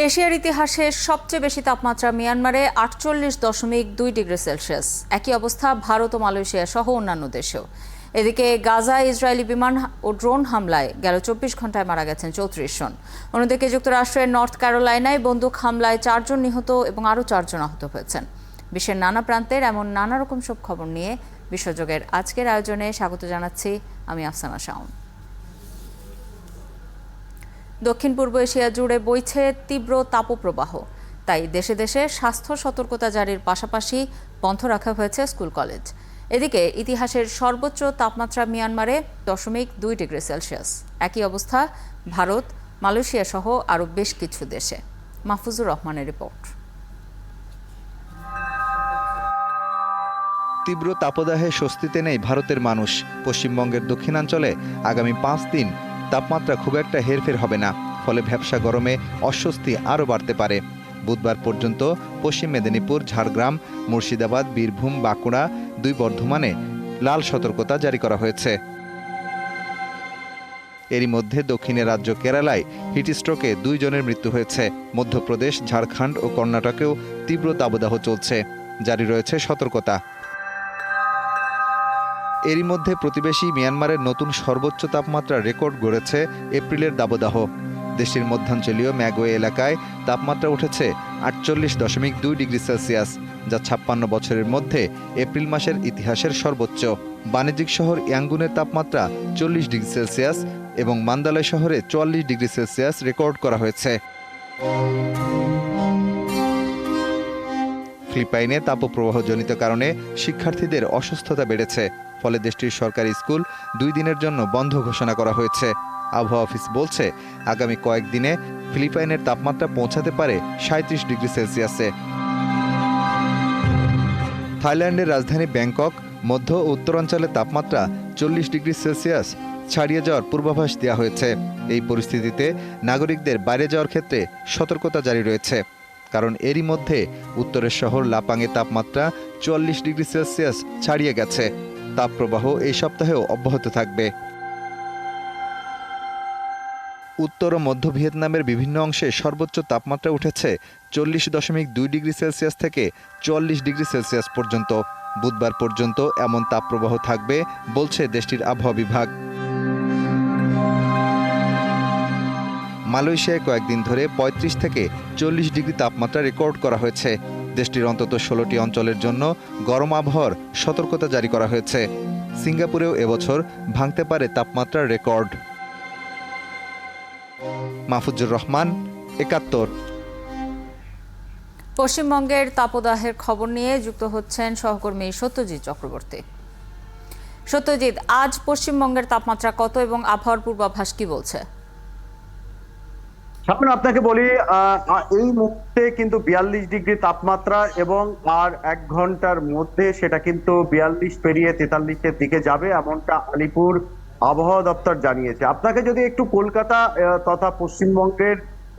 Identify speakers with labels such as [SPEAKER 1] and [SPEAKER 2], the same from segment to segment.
[SPEAKER 1] এশিয়ার ইতিহাসে সবচেয়ে বেশি তাপমাত্রা মিয়ানমারে 48.2 ডিগ্রি সেলসিয়াস। একই অবস্থা ভারত ও মালয়েশিয়া সহ অন্যান্য দেশেও। এদিকে গাজায় ইসরায়েলি বিমান ও ড্রোন হামলায় গেল 24 ঘন্টায় মারা গেছেন 34 জন। অন্যদিকে যুক্তরাষ্ট্রের নর্থ ক্যারোলাইনায় বন্দুক হামলায় 4 জন নিহত এবং আরও 4 জন আহত হয়েছেন। বিশ্বের নানা প্রান্তের এমন নানা রকম সব খবর নিয়ে বিশ্বযোগের আজকের আয়োজনে স্বাগত জানাচ্ছি আমি আফসানা শাওন। দক্ষিণ পূর্ব এশিয়া জুড়ে বইছে তীব্র তাপপ্রবাহ, তাই দেশে দেশে স্বাস্থ্য সতর্কতা জারির পাশাপাশি বন্ধ রাখা হয়েছে স্কুল কলেজ। এদিকে ইতিহাসের সর্বোচ্চ তাপমাত্রা মিয়ানমারে 0.2 ডিগ্রি সেলসিয়াস। একই অবস্থা ভারত, মালয়েশিয়া সহ আরও বেশ কিছু দেশে। মাহফুজুর রহমানের রিপোর্ট।
[SPEAKER 2] তীব্র তাপদাহে স্বস্তিতে নেই ভারতের মানুষ। পশ্চিমবঙ্গের দক্ষিণাঞ্চলে আগামী 5 দিন তাপমাত্রা খুব একটা হেরফের হবে না, ফলে ভ্যাপসা গরমে অস্বস্তি আরও বাড়তে পারে। বুধবার পর্যন্ত পশ্চিম মেদিনীপুর, ঝাড়গ্রাম, মুর্শিদাবাদ, বীরভূম, বাঁকুড়া, 2 বর্ধমানে লাল সতর্কতা জারি করা হয়েছে। এরই মধ্যে দক্ষিণের রাজ্য কেরালায় হিটস্ট্রোকে 2 জনের মৃত্যু হয়েছে। মধ্যপ্রদেশ, ঝাড়খণ্ড ও কর্ণাটকেও তীব্র তাপদাহ চলছে, জারি রয়েছে সতর্কতা। এরই মধ্যে প্রতিবেশী মিয়ানমারের নতুন সর্বোচ্চ তাপমাত্রা রেকর্ড গড়েছে এপ্রিলের দাবদাহ। দেশটির মধ্যাঞ্চলীয় ম্যাগোয়ে এলাকায় তাপমাত্রা উঠেছে 48.2 ডিগ্রি সেলসিয়াস, যা 56 বছরের মধ্যে এপ্রিল মাসের ইতিহাসের সর্বোচ্চ। বাণিজ্যিক শহর ইয়াঙ্গুনের তাপমাত্রা 40 ডিগ্রি সেলসিয়াস এবং মান্দালয় শহরে 44 ডিগ্রি সেলসিয়াস রেকর্ড করা হয়েছে। ফিলিপাইনে তাপপ্রবাহজনিত কারণে শিক্ষার্থীদের অসুস্থতা বেড়েছে, ফলে দেশটির সরকারি স্কুল 2 দিনের জন্য বন্ধ ঘোষণা করা হয়েছে। আবহাওয়া অফিস বলছে, আগামী কয়েকদিনে ফিলিপাইনের তাপমাত্রা পৌঁছাতে পারে 37 ডিগ্রি সেলসিয়াসে। থাইল্যান্ডের রাজধানী ব্যাংকক, মধ্য ও উত্তরাঞ্চলে তাপমাত্রা 40 ডিগ্রি সেলসিয়াস ছাড়িয়ে যাওয়ার পূর্বাভাস দেওয়া হয়েছে। এই পরিস্থিতিতে নাগরিকদের বাইরে যাওয়ার ক্ষেত্রে সতর্কতা জারি রয়েছে, কারণ এরই মধ্যে উত্তরের শহর লাপাংয়ে তাপমাত্রা 44 ডিগ্রি সেলসিয়াস ছাড়িয়ে গেছে। তাপপ্রবাহ এই সপ্তাহেও অব্যাহত থাকবে। উত্তর ও মধ্য ভিয়েতনামের বিভিন্ন অংশে সর্বোচ্চ তাপমাত্রা উঠেছে 40.2 ডিগ্রি সেলসিয়াস থেকে 44 ডিগ্রি সেলসিয়াস পর্যন্ত। বুধবার পর্যন্ত এমন তাপপ্রবাহ থাকবে বলছে দেশটির আবহাওয়া বিভাগ। মালয়েশিয়ায় কয়েকদিন ধরে 35 থেকে 40 ডিগ্রি তাপমাত্রা রেকর্ড করা হয়েছে। দেশটির অন্তত 16টি অঞ্চলের জন্য গরম আবহাওয়ার সতর্কতা জারি করা হয়েছে। সিঙ্গাপুরেও এবছর ভাঙতে পারে তাপমাত্রার রেকর্ড। মাহফুজুর রহমান, 71।
[SPEAKER 1] পশ্চিমবঙ্গের তাপদাহের খবর নিয়ে যুক্ত হচ্ছেন সহকর্মী সত্যজিৎ চক্রবর্তী। সত্যজিৎ, আজ পশ্চিমবঙ্গের তাপমাত্রা কত এবং আবহাওয়ার পূর্বাভাস কি বলছে?
[SPEAKER 3] সামনে আপনাকে বলি, এই মুহূর্তে কিন্তু 42 ডিগ্রি তাপমাত্রা এবং আর 1 ঘন্টার মধ্যে সেটা কিন্তু 42 পেরিয়ে 43-এর দিকে যাবে, এমনটা আলিপুর আবহাওয়া দপ্তর জানিয়েছে। আপনাকে যদি একটু কলকাতা তথা পশ্চিমবঙ্গের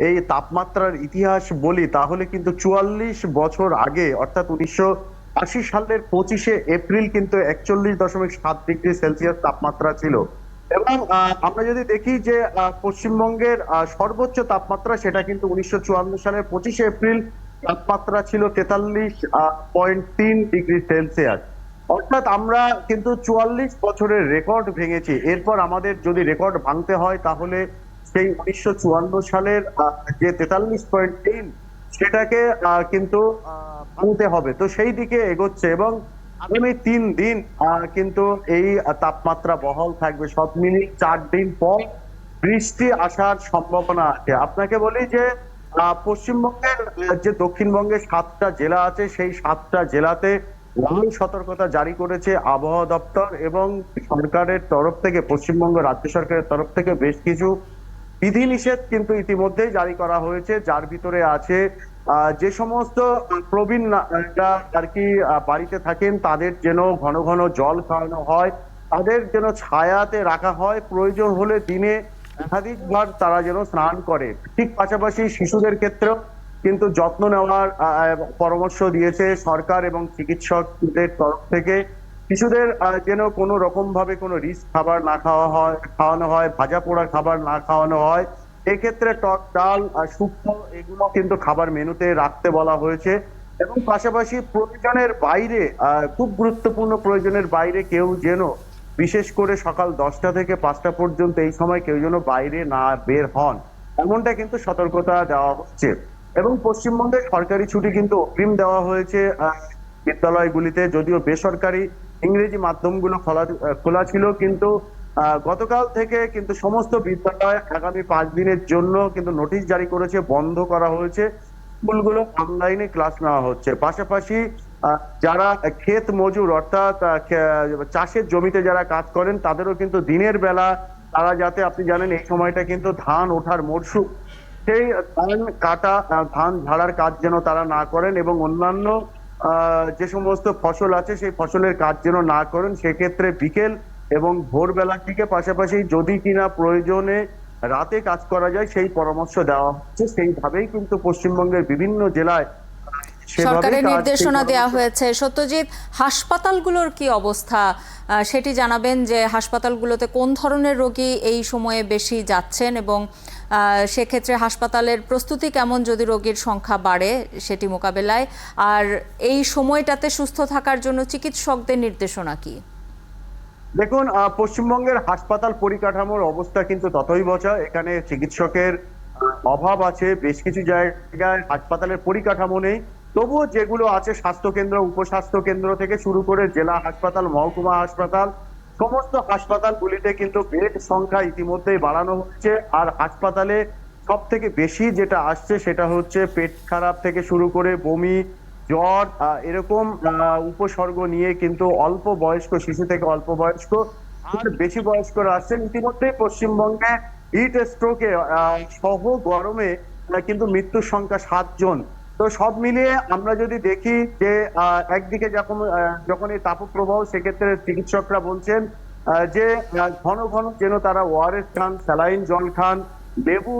[SPEAKER 3] এই তাপমাত্রার ইতিহাস বলি, তাহলে কিন্তু 44 বছর আগে অর্থাৎ 1980 সালের 25শে এপ্রিল কিন্তু 41.7 ডিগ্রি সেলসিয়াস তাপমাত্রা ছিল। এবং আমরা যদি দেখি যে পশ্চিমবঙ্গের সর্বোচ্চ তাপমাত্রা সেটা কিন্তু 1954 সালের 25শে এপ্রিল তাপমাত্রা ছিল 43.3 ডিগ্রি সেলসিয়াস। অর্থাৎ আমরা কিন্তু 44 বছরের রেকর্ড ভেঙেছি। এরপর আমাদের যদি রেকর্ড ভাঙতে হয় তাহলে সেই 1954 সালের যে 43.3 সেটাকে কিন্তু ভাঙতে হবে। তো সেই দিকে এগোচ্ছে এবং আগামী 3 দিন কিন্তু এই তাপমাত্রা বহাল থাকবে। সব মিলিয়ে 4 দিন পর বৃষ্টি আসার সম্ভাবনা আছে। আপনাকে বলি যে পশ্চিমবঙ্গের যে দক্ষিণবঙ্গের 7টা জেলা আছে, সেই 7টা জেলাতে লাল সতর্কতা জারি করেছে আবহাওয়া দপ্তর এবং সরকারের তরফ থেকে, পশ্চিমবঙ্গ রাজ্য সরকারের তরফ থেকে বেশ কিছু বিধিনিষেধ কিন্তু ইতিমধ্যেই জারি করা হয়েছে, যার ভিতরে আছে যে সমস্ত প্রবীণরা আর কি বাড়িতে থাকেন তাদের যেন ঘন ঘন জল খাওয়ানো হয়, তাদের যেন ছায়াতে রাখা হয়, প্রয়োজন হলে দিনে একাধিকবার তারা যেন স্নান করে। ঠিক পাশাপাশি শিশুদের ক্ষেত্রেও কিন্তু যত্ন নেওয়ার পরামর্শ দিয়েছে সরকার এবং চিকিৎসকদের তরফ থেকে। শিশুদের যেন কোনো রকম ভাবে কোনো রিস্ক খাবার না খাওয়ানো হয়, ভাজা পোড়া খাবার না খাওয়ানো হয়, এক্ষেত্রে টক ডাল আর শুকনো এগুলো কিন্তু খাবার মেনুতে রাখতে বলা হয়েছে। এবং পাশাপাশি প্রয়োজনের বাইরে খুব গুরুত্বপূর্ণ প্রয়োজনের বাইরে কেউ যেন, বিশেষ করে সকাল 10টা থেকে 5টা পর্যন্ত এই সময় কেউ যেন বাইরে না বের হন, এমনটা কিন্তু সতর্কতা দেওয়া হচ্ছে। এবং পশ্চিমবঙ্গে সরকারি ছুটি কিন্তু অগ্রিম দেওয়া হয়েছে বিদ্যালয়গুলিতে, যদিও বেসরকারি ইংরেজি মাধ্যমগুলো খোলা ছিল, কিন্তু গতকাল থেকে কিন্তু সমস্ত বিদ্যালয় আগামী 5 দিনের জন্য কিন্তু নোটিশ জারি করেছে, বন্ধ করা হয়েছে। স্কুলগুলো অনলাইনে ক্লাস নেওয়া হচ্ছে। পাশাপাশি যারা ক্ষেত মজুর অর্থাৎ চাষের জমিতে যারা কাজ করেন তাদেরও কিন্তু দিনের বেলা তারা যাতে, আপনি জানেন এই সময়টা কিন্তু ধান ওঠার মরশুম, সেই ধান কাটা ধান ঝাড়ার কাজ যেন তারা না করেন এবং অন্যান্য যে সমস্ত ফসল আছে সেই ফসলের কাজ যেন না করেন। সেক্ষেত্রে বিকেল এবং ভোরবেলার দিকে, পাশাপাশি যদি কিনা প্রয়োজনে রাতে কাজ করা যায় সেই পরামর্শ দেওয়া হচ্ছে। সেইভাবেই কিন্তু পশ্চিমবঙ্গের বিভিন্ন জেলায়
[SPEAKER 1] সরকারের নির্দেশনা দেওয়া হয়েছে। সত্যজিৎ, হাসপাতালগুলোর কি অবস্থা সেটি জানাবেন, যে হাসপাতালগুলোতে কোন ধরনের রোগী এই সময়ে বেশি যাচ্ছেন এবং সেক্ষেত্রে হাসপাতালের প্রস্তুতি কেমন যদি রোগীর সংখ্যা বাড়ে সেটি মোকাবেলায়, আর এই সময়টাতে সুস্থ থাকার জন্য চিকিৎসকদের নির্দেশনা কি?
[SPEAKER 3] দেখুন, পশ্চিমবঙ্গের হাসপাতাল পরিকাঠামোর অবস্থা কিন্তু ততই বচা। এখানে চিকিৎসকের অভাব আছে, বেশ কিছু জায়গায় হাসপাতালের পরিকাঠামো নেই। তবুও যেগুলো আছে, স্বাস্থ্যকেন্দ্র, উপস্বাস্থ্য কেন্দ্র থেকে শুরু করে জেলা হাসপাতাল, মহকুমা হাসপাতাল, সমস্ত হাসপাতালগুলিতে কিন্তু বেড সংখ্যা ইতিমধ্যেই বাড়ানো হচ্ছে। আর হাসপাতালে সব থেকে বেশি যেটা আসছে সেটা হচ্ছে পেট খারাপ থেকে শুরু করে বমি, জ্বর, এরকম উপসর্গ নিয়ে কিন্তু অল্প বয়স্ক শিশু থেকে অল্প বয়স্ক আর বেশি বয়স্করা আসছেন। ইতিমধ্যেই পশ্চিমবঙ্গে হিট স্ট্রোকে সহ গরমে কিন্তু মৃত্যুর সংখ্যা 7 জন। তো সব মিলিয়ে আমরা যদি দেখি যে একদিকে যখন এই তাপপ্রবাহ, সেক্ষেত্রে চিকিৎসকরা বলছেন যে ঘন ঘন যেন তারা ওআরএস খান, স্যালাইন জল খান, লেবু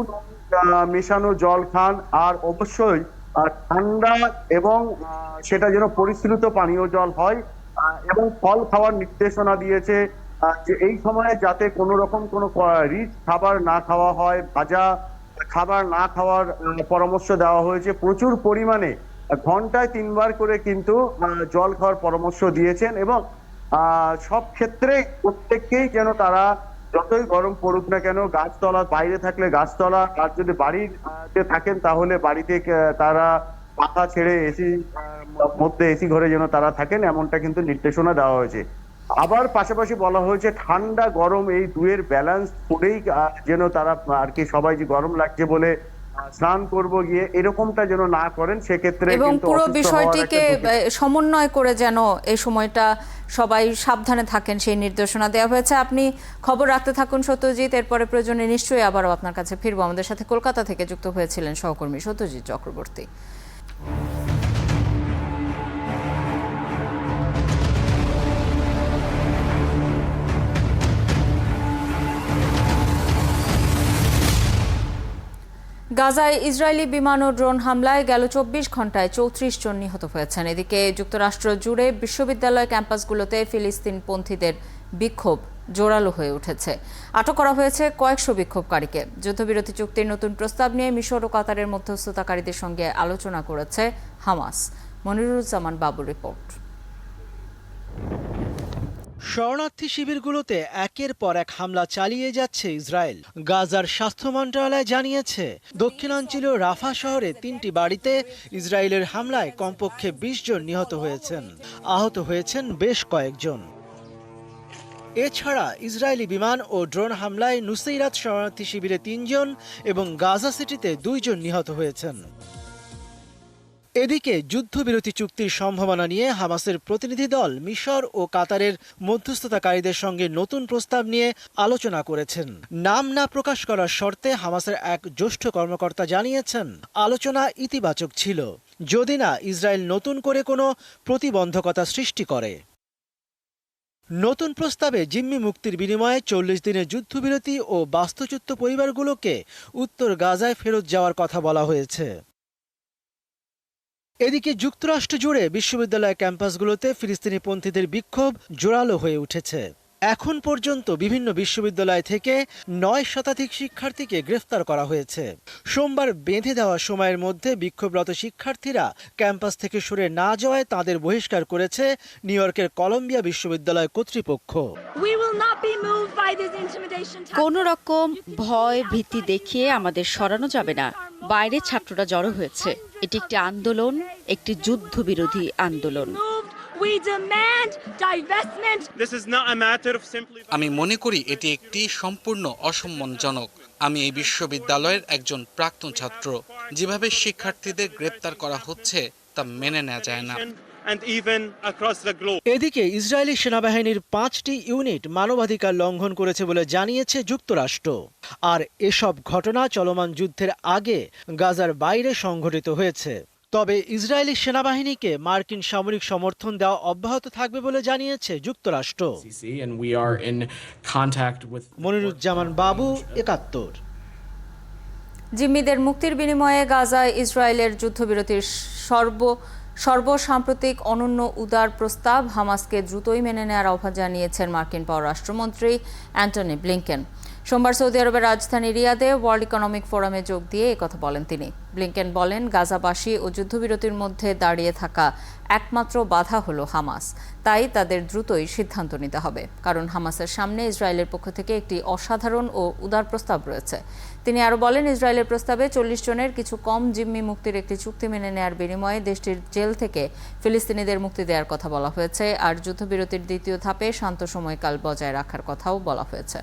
[SPEAKER 3] মেশানো জল খান, আর অবশ্যই ঠান্ডা এবং সেটা যেন পরিশীলিত পানীয় জল হয়, এবং ফল খাওয়ার নির্দেশনা দিয়েছে। যে এই সময়ে যাতে কোনো রকম কোনো রিচ খাবার না খাওয়া হয়, ভাজা খাবার না খাওয়ার পরামর্শ দেওয়া হয়েছে। প্রচুর পরিমাণে ঘন্টায় 3 বার করে কিন্তু জল খাওয়ার পরামর্শ দিয়েছেন। এবং সব ক্ষেত্রে প্রত্যেককেই যেন তারা যতই গরম পড়ুক না কেন, গাছতলা, বাইরে থাকলে গাছতলা, আর যদি বাড়িতে থাকেন তাহলে বাড়িতে তারা পাখা ছেড়ে এসি মধ্যে, এসি ঘরে যেন তারা থাকেন, এমনটা কিন্তু নির্দেশনা দেওয়া হয়েছে। আবার পাশাপাশি বলা হয়েছে ঠান্ডা গরম এই দুয়ের ব্যালেন্স করেই যেন তারা আর কি, সবাই যে গরম লাগছে বলে স্নান করব গিয়ে এরকমটা যেন না করেন। সেক্ষেত্রে
[SPEAKER 1] এবং পুরো বিষয়টিকে সমন্বয় করে যেন এই সময়টা সবাই সাবধানে থাকেন সেই নির্দেশনা দেওয়া হয়েছে। আপনি খবর রাখতে থাকুন সত্যজিৎ, এরপরে প্রয়োজনে নিশ্চয়ই আবারও আপনার কাছে ফিরবো। আমাদের সাথে কলকাতা থেকে যুক্ত হয়েছিলেন সহকর্মী সত্যজিৎ চক্রবর্তী। গাজায় ইসরায়েলি বিমান ও ড্রোন হামলায় গেল 24 ঘন্টায় 34 জন নিহত হয়েছেন। এদিকে যুক্তরাষ্ট্র জুড়ে বিশ্ববিদ্যালয় ক্যাম্পাসগুলোতে ফিলিস্তিনপন্থীদের বিক্ষোভ জোরালো হয়ে উঠেছে। আটক করা হয়েছে কয়েকশো বিক্ষোভকারীকে। যুদ্ধবিরতি চুক্তির নতুন প্রস্তাব নিয়ে মিশর ও কাতারের মধ্যস্থতাকারীদের সঙ্গে আলোচনা করেছে হামাস। মনিরুজ্জামান বাবুর রিপোর্ট।
[SPEAKER 4] শরণার্থী শিবিরগুলোতে একের পর এক হামলা চালিয়ে যাচ্ছে ইসরায়েল। গাজার স্বাস্থ্য মন্ত্রণালয় জানিয়েছে, দক্ষিণাঞ্চলীয় রাফা শহরে 3টি বাড়িতে ইসরায়েলের হামলায় কমপক্ষে 20 জন নিহত হয়েছেন, আহত হয়েছেন বেশ কয়েকজন। এছাড়া ইসরায়েলি বিমান ও ড্রোন হামলায় নুসৈরাত শরণার্থী শিবিরে 3 জন এবং গাজা সিটিতে 2 জন নিহত হয়েছেন। এদিকে যুদ্ধবিরতি চুক্তির সম্ভাবনা নিয়ে হামাসের প্রতিনিধি দল মিশর ও কাতারের মধ্যস্থতাকারীদের সঙ্গে নতুন প্রস্তাব নিয়ে আলোচনা করেছেন। নাম না প্রকাশ করার শর্তে হামাসের এক জ্যেষ্ঠ কর্মকর্তা জানিয়েছেন, আলোচনা ইতিবাচক ছিল, যদি না ইসরায়েল নতুন করে কোনো প্রতিবন্ধকতা সৃষ্টি করে। নতুন প্রস্তাবে জিম্মি মুক্তির বিনিময়ে 40 দিনের যুদ্ধবিরতি ও বাস্তুচ্যুত পরিবারগুলোকে উত্তর গাজায় ফেরত যাওয়ার কথা বলা হয়েছে। এদিকে যুক্তরাষ্ট্র জুড়ে বিশ্ববিদ্যালয় ক্যাম্পাসগুলোতে ফিলিস্তিনি পন্থীদের বিক্ষোভ জোরালো হয়ে উঠেছে। এখন পর্যন্ত বিভিন্ন বিশ্ববিদ্যালয় থেকে 9 শতাধিক শিক্ষার্থীকে গ্রেফতার করা হয়েছে। সোমবার বেঁধে দেওয়া সময়ের মধ্যে বিক্ষোভরত শিক্ষার্থীরা ক্যাম্পাস থেকে সরে না যাওয়ায় তাদের বহিষ্কার করেছে নিউ ইয়র্কের কলম্বিয়া বিশ্ববিদ্যালয় কর্তৃপক্ষ।
[SPEAKER 5] কোনো রকম ভয় ভীতি দেখিয়ে আমাদের সরানো যাবে না। বাইরে ছাত্ররা জড়ো হয়েছে। এটি একটি আন্দোলন, একটি যুদ্ধবিরোধী আন্দোলন।
[SPEAKER 6] আমি মনে করি এটি একটি সম্পূর্ণ অসম্মানজনক। আমি এই বিশ্ববিদ্যালয়ের একজন প্রাক্তন ছাত্র। যেভাবে শিক্ষার্থীদের গ্রেপ্তার করা হচ্ছে তা মেনে নেওয়া যায় না।
[SPEAKER 4] এদিকে ইসরায়েলি সেনাবাহিনীর 5টি ইউনিট মানবাধিকার লঙ্ঘন করেছে বলে জানিয়েছে যুক্তরাষ্ট্র। আর এসব ঘটনা চলমান যুদ্ধের আগে গাজার বাইরে সংঘটিত হয়েছে। তবে ইসরায়েলি সেনাবাহিনীকে মার্কিন সামরিক সমর্থন দেওয়া অব্যাহত থাকবে বলে জানিয়েছে যুক্তরাষ্ট্র। মনিরুজ্জামান বাবু, ৭১।
[SPEAKER 1] জিম্মিদের মুক্তির বিনিময়ে গাজায় ইসরায়েলের যুদ্ধবিরতির সর্বসাম্প্রতিক অনন্য উদার প্রস্তাব হামাসকে দ্রুতই মেনে নেওয়ার আহ্বান জানিয়েছেন মার্কিন পররাষ্ট্রমন্ত্রী অ্যান্টনি ব্লিংকেন। সোমবার সৌদি আরবের রাজধানী রিয়াদে ওয়ার্ল্ড ইকোনমিক ফোরামে যোগ দিয়ে একথা বলেন তিনি। ব্লিংকেন বলেন, গাজাবাসী ও যুদ্ধবিরতির মধ্যে দাঁড়িয়ে থাকা একমাত্র বাধা হলো হামাস। তাই তাদের দ্রুতই সিদ্ধান্ত নিতে হবে, কারণ হামাসের সামনে ইসরায়েলের পক্ষ থেকে একটি অসাধারণ ও উদার প্রস্তাব রয়েছে। তিনি আরও বলেন, ইসরায়েলের প্রস্তাবে 40 জনের কিছু কম জিম্মি মুক্তির একটি চুক্তি মেনে নেওয়ার বিনিময়ে দেশটির জেল থেকে ফিলিস্তিনিদের মুক্তি দেওয়ার কথা বলা হয়েছে। আর যুদ্ধবিরতির দ্বিতীয় ধাপে শান্ত সময়কাল বজায় রাখার কথাও বলা হয়েছে।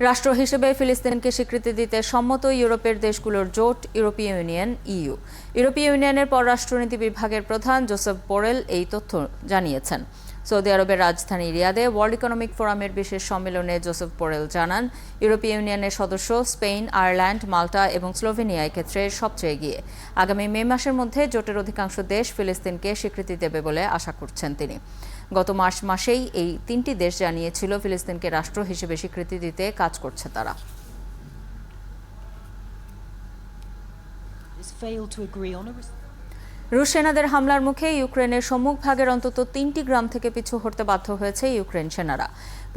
[SPEAKER 1] রাষ্ট্র হিসেবে ফিলিস্তিনকে স্বীকৃতি দিতে সম্মত ইউরোপের দেশগুলোর জোট ইউরোপীয় ইউনিয়ন ইইউ। ইউরোপীয় ইউনিয়নের পররাষ্ট্রনীতি বিভাগের প্রধান জোসেফ বোরেল এই তথ্য জানিয়েছেন। সৌদি আরবের রাজধানী রিয়াদে ওয়ার্ল্ড ইকোনমিক ফোরামের বিশেষ সম্মেলনে জোসেফ বোরেল জানান, ইউরোপীয় ইউনিয়নের সদস্য স্পেন, আয়ারল্যান্ড, মাল্টা এবং স্লোভেনিয়া ক্ষেত্রে সবচেয়ে এগিয়ে। আগামী মে মাসের মধ্যে জোটের অধিকাংশ দেশ ফিলিস্তিনকে স্বীকৃতি দেবে বলে আশা করছেন তিনি। গত মার্চ মাসেই এই 3টি দেশ জানিয়েছিল ফিলিস্তিনকে রাষ্ট্র হিসেবে স্বীকৃতি দিতে কাজ করছে তারা। রুশ সেনাদের হামলার মুখে ইউক্রেনের সম্মুখভাগের অন্তত 3টি গ্রাম থেকে পিছু হটতে বাধ্য হয়েছে ইউক্রেন সেনারা।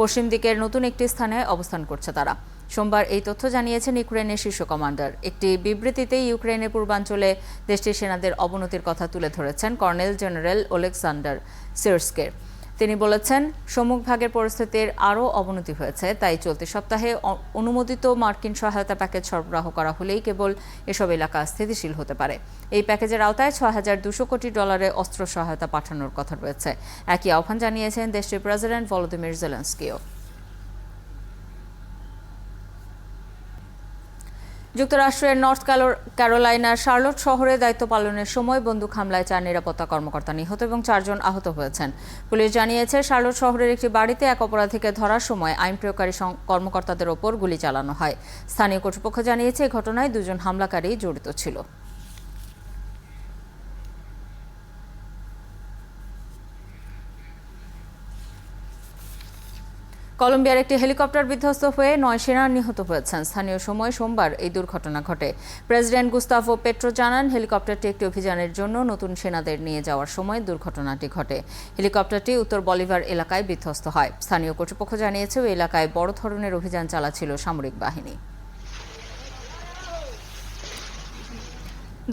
[SPEAKER 1] পশ্চিম দিকের নতুন একটি স্থানে অবস্থান করছে তারা। সোমবার এই তথ্য জানিয়েছেন ইউক্রেনের শীর্ষ কমান্ডার। একটি বিবৃতিতে ইউক্রেনের পূর্বাঞ্চলে দেশটির সেনাদের অবনতির কথা তুলে ধরেছেন কর্নেল জেনারেল ওলেক্সান্ডার সিরস্কের। তিনি বলেছেন, সম্মুখভাগের পরিস্থিতির আরও অবনতি হয়েছে, তাই চলতি সপ্তাহে অনুমোদিত মার্কিন সহায়তা প্যাকেজ সরবরাহ করা হলেই কেবল এসব এলাকা স্থিতিশীল হতে পারে। এই প্যাকেজের আওতায় $৬,২০০ কোটি অস্ত্র সহায়তা পাঠানোর কথা রয়েছে। একই আহ্বান জানিয়েছেন দেশটির প্রেসিডেন্ট ভলোদিমির জেলেনস্কিও। যুক্তরাষ্ট্রের নর্থ ক্যারোলাইনার শার্লট শহরে দায়িত্ব পালনের সময় বন্দুক হামলায় 4 নিরাপত্তা কর্মকর্তা নিহত এবং 4 জন আহত হয়েছেন। পুলিশ জানিয়েছে, শার্লট শহরের একটি বাড়িতে এক অপরাধীকে ধরার সময় আইন প্রয়োগকারী কর্মকর্তাদের ওপর গুলি চালানো হয়। স্থানীয় কর্তৃপক্ষ জানিয়েছে, এই ঘটনায় 2 জন হামলাকারী জড়িত ছিল। কলম্বিয়ার একটি হেলিকপ্টার বিধ্বস্ত হয়ে 9 সেনা নিহত হয়েছেন। স্থানীয় সময় সোমবার এই দুর্ঘটনা ঘটে। প্রেসিডেন্ট গুস্তাভো পেট্রো জানান, হেলিকপ্টারটি একটি অভিযানের জন্য নতুন সেনাদের নিয়ে যাওয়ার সময় দুর্ঘটনাটি ঘটে। হেলিকপ্টারটি উত্তর বলিভার এলাকায় বিধ্বস্ত হয়। স্থানীয় কর্তৃপক্ষ জানিয়েছে, ওই এলাকায় বড় ধরনের অভিযান চালাচ্ছিল সামরিক বাহিনী।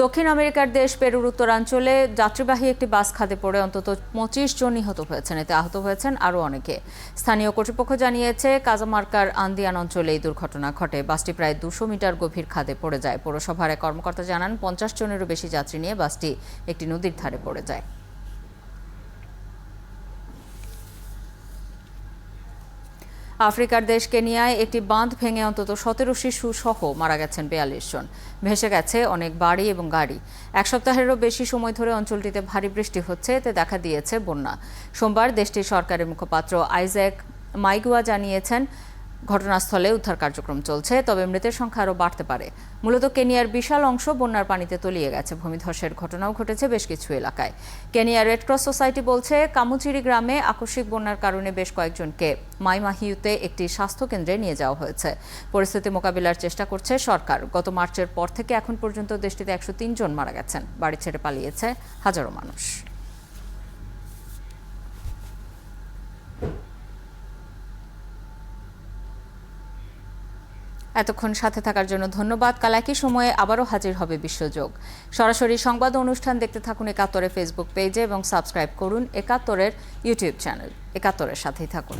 [SPEAKER 1] দক্ষিণ আমেরিকার দেশ পেরুর উত্তরাঞ্চলে যাত্রীবাহী একটি বাস খাদে পড়ে অন্তত 25 জন নিহত হয়েছেন। এতে আহত হয়েছেন আরও অনেকে। স্থানীয় কর্তৃপক্ষ জানিয়েছে, কাজামার্কার আন্দিয়ান অঞ্চলে এই দুর্ঘটনা ঘটে। বাসটি প্রায় 200 মিটার গভীর খাদে পড়ে যায়। পৌরসভার এক কর্মকর্তা জানান, 50 জনেরও বেশি যাত্রী নিয়ে বাসটি একটি নদীর ধারে পড়ে যায়। আফ্রিকার দেশ কেনিয়ায় একটি বাঁধ ভেঙে অন্তত 17 শিশু সহ মারা গেছেন 42 জন। ভেসে গেছে অনেক বাড়ি এবং গাড়ি। এক সপ্তাহেরও বেশি সময় ধরে অঞ্চলটিতে ভারী বৃষ্টি হচ্ছে, এতে দেখা দিয়েছে বন্যা। সোমবার দেশটির সরকারি মুখপাত্র আইজ্যাক মাইগুয়া জানিয়েছেন, ঘটনাস্থলে উদ্ধার কার্যক্রম চলছে, তবে মৃতের সংখ্যা আরও বাড়তে পারে। মূলত কেনিয়ার বিশাল অংশ বন্যার পানিতে তলিয়ে গেছে। ভূমিধসের ঘটনাও ঘটেছে বেশ কিছু এলাকায়। কেনিয়া রেড ক্রস সোসাইটি বলছে, কামুচিরি গ্রামে আকস্মিক বন্যার কারণে বেশ কয়েকজনকে মাইমাহিউতে একটি স্বাস্থ্যকেন্দ্রে নিয়ে যাওয়া হয়েছে। পরিস্থিতি মোকাবিলার চেষ্টা করছে সরকার। গত মার্চের পর থেকে এখন পর্যন্ত দেশটিতে 103 জন মারা গেছেন। বাড়ি ছেড়ে পালিয়েছে হাজারো মানুষ। এতক্ষণ সাথে থাকার জন্য ধন্যবাদ। কাল একই সময়ে আবারও হাজির হবে বিশ্বযোগ। সরাসরি সংবাদ অনুষ্ঠান দেখতে থাকুন একাত্তরের ফেসবুক পেজে এবং সাবস্ক্রাইব করুন একাত্তরের ইউটিউব চ্যানেল। একাত্তরের সাথেই থাকুন।